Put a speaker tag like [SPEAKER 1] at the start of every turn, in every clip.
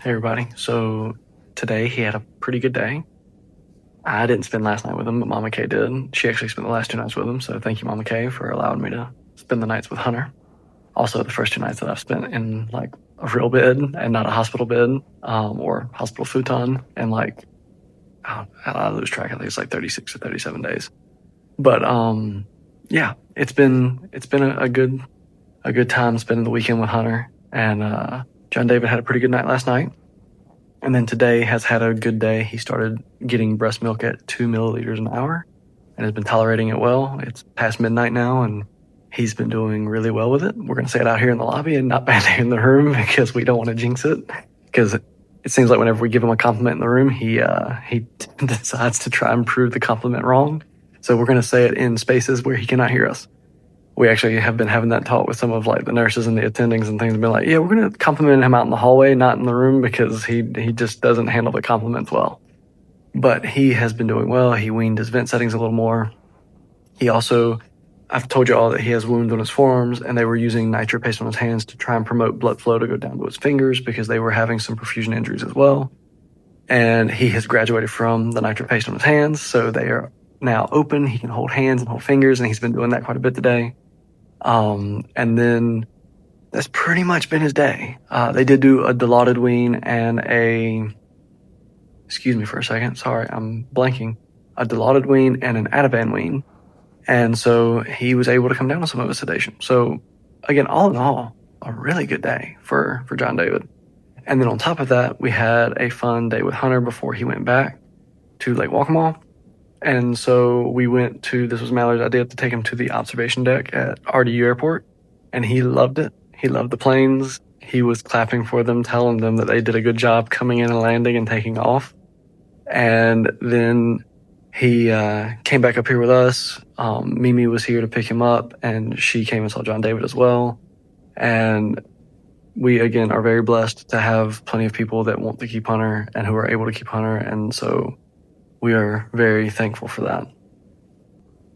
[SPEAKER 1] Hey everybody. So today he had a pretty good day. I didn't spend last night with him, but Mama Kay did. She actually spent the last 2 nights with him, so thank you, Mama Kay, for allowing me to spend the nights with Hunter. Also, the first 2 nights that I've spent in like a real bed and not a hospital bed, or hospital futon, and like I lose track. I think it's like 36 or 37 days. But yeah, it's been a good time spending the weekend with Hunter, and Jon David had a pretty good night last night. And then today has had a good day. He started getting breast milk at 2 milliliters an hour and has been tolerating it well. It's past midnight now, and he's been doing really well with it. We're going to say it out here in the lobby and not back there in the room because we don't want to jinx it. Because it seems like whenever we give him a compliment in the room, he decides to try and prove the compliment wrong. So we're going to say it in spaces where he cannot hear us. We actually have been having that talk with some of like the nurses and the attendings and things, and been like, yeah, we're going to compliment him out in the hallway, not in the room, because he just doesn't handle the compliments well. But he has been doing well. He weaned his vent settings a little more. He also, I've told you all that he has wounds on his forearms, and they were using nitro paste on his hands to try and promote blood flow to go down to his fingers because they were having some perfusion injuries as well. And he has graduated from the nitro paste on his hands, so they are now open. He can hold hands and hold fingers, and he's been doing that quite a bit today. And then that's pretty much been his day. They did do a Dilaudid wean and excuse me for a second, sorry, I'm blanking, a Dilaudid wean and an Ativan wean. And so he was able to come down on some of his sedation. So again, all in all, a really good day for Jon David. And then on top of that, we had a fun day with Hunter before he went back to Lake Waccamaw. And so we went to, this was Mallory's idea, to take him to the observation deck at RDU Airport. And he loved it. He loved the planes. He was clapping for them, telling them that they did a good job coming in and landing and taking off. And then he came back up here with us. Mimi was here to pick him up, and she came and saw Jon David as well. And we, again, are very blessed to have plenty of people that want to keep Hunter and who are able to keep Hunter. And so we are very thankful for that.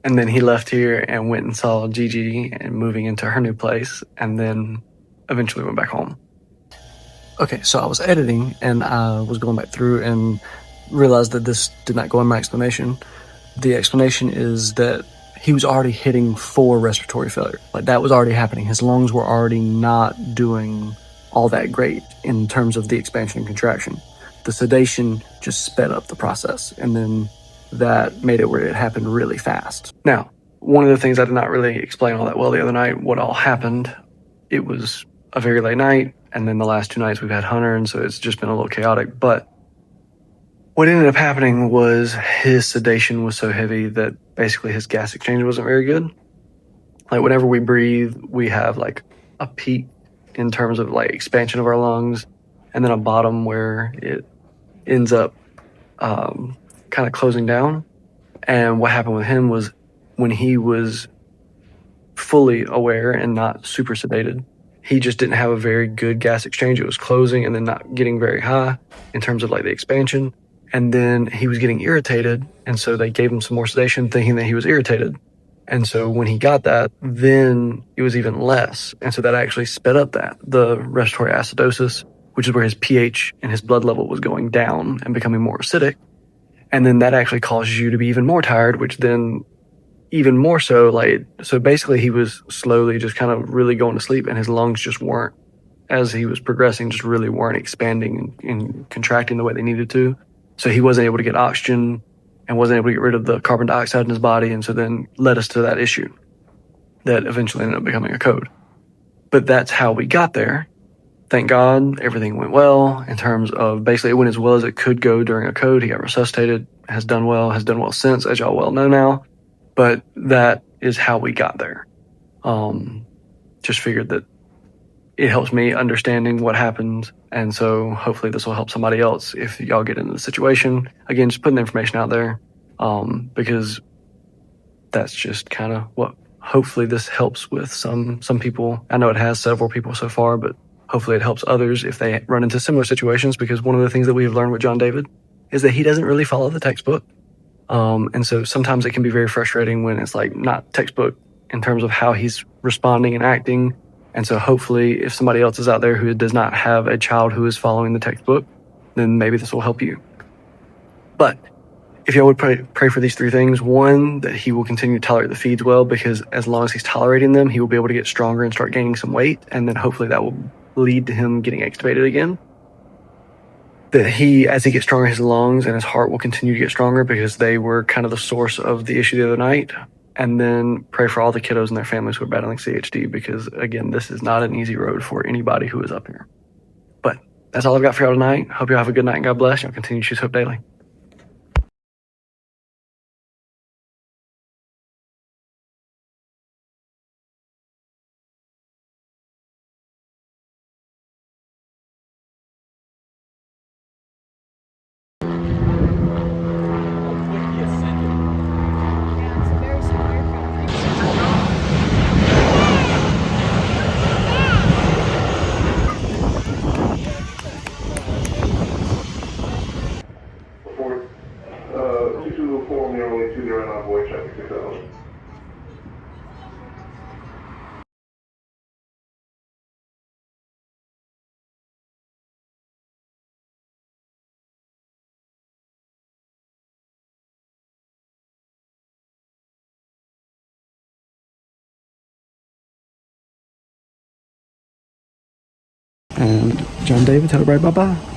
[SPEAKER 1] And then he left here and went and saw Gigi and moving into her new place, and then eventually went back home. Okay, so I was editing and I was going back through and realized that this did not go in my explanation. The explanation is that he was already hitting 4 respiratory failure. Like, that was already happening. His lungs were already not doing all that great in terms of the expansion and contraction. The sedation just sped up the process, and then that made it where it happened really fast. Now, one of the things I did not really explain all that well the other night, what all happened, it was a very late night, and then the last 2 nights we've had Hunter, and so it's just been a little chaotic. But what ended up happening was his sedation was so heavy that basically his gas exchange wasn't very good. Like, whenever we breathe, we have like a peak in terms of like expansion of our lungs, and then a bottom where it ends up kind of closing down. And what happened with him was, when he was fully aware and not super sedated, he just didn't have a very good gas exchange. It was closing and then not getting very high in terms of like the expansion. And then he was getting irritated, and so they gave him some more sedation thinking that he was irritated. And so when he got that, then it was even less. And so that actually sped up the respiratory acidosis, which is where his pH and his blood level was going down and becoming more acidic. And then that actually causes you to be even more tired, which then even more so, like, so basically he was slowly just kind of really going to sleep, and his lungs just weren't, as he was progressing, just really weren't expanding and contracting the way they needed to. So he wasn't able to get oxygen and wasn't able to get rid of the carbon dioxide in his body. And so then led us to that issue that eventually ended up becoming a code. But that's how we got there. Thank God everything went well in terms of basically it went as well as it could go during a code. He got resuscitated, has done well since, as y'all well know now. But that is how we got there. Just figured that it helps me understanding what happened. And so hopefully this will help somebody else if y'all get into the situation. Again, just putting the information out there, because that's just kind of what hopefully this helps with some people. I know it has several people so far, but hopefully it helps others if they run into similar situations, because one of the things that we have learned with Jon David is that he doesn't really follow the textbook. And so sometimes it can be very frustrating when it's like not textbook in terms of how he's responding and acting, And so hopefully if somebody else is out there who does not have a child who is following the textbook, then maybe this will help you. But if y'all would pray for these 3 things: 1, that he will continue to tolerate the feeds well, because as long as he's tolerating them, he will be able to get stronger and start gaining some weight, and then hopefully that will lead to him getting extubated again. That he, as he gets stronger, his lungs and his heart will continue to get stronger, because they were kind of the source of the issue the other night. And then pray for all the kiddos and their families who are battling CHD, because again, this is not an easy road for anybody who is up here. But that's all I've got for y'all tonight. Hope y'all have a good night and God bless. Y'all continue to choose hope daily. And Jon David, tell everybody bye-bye.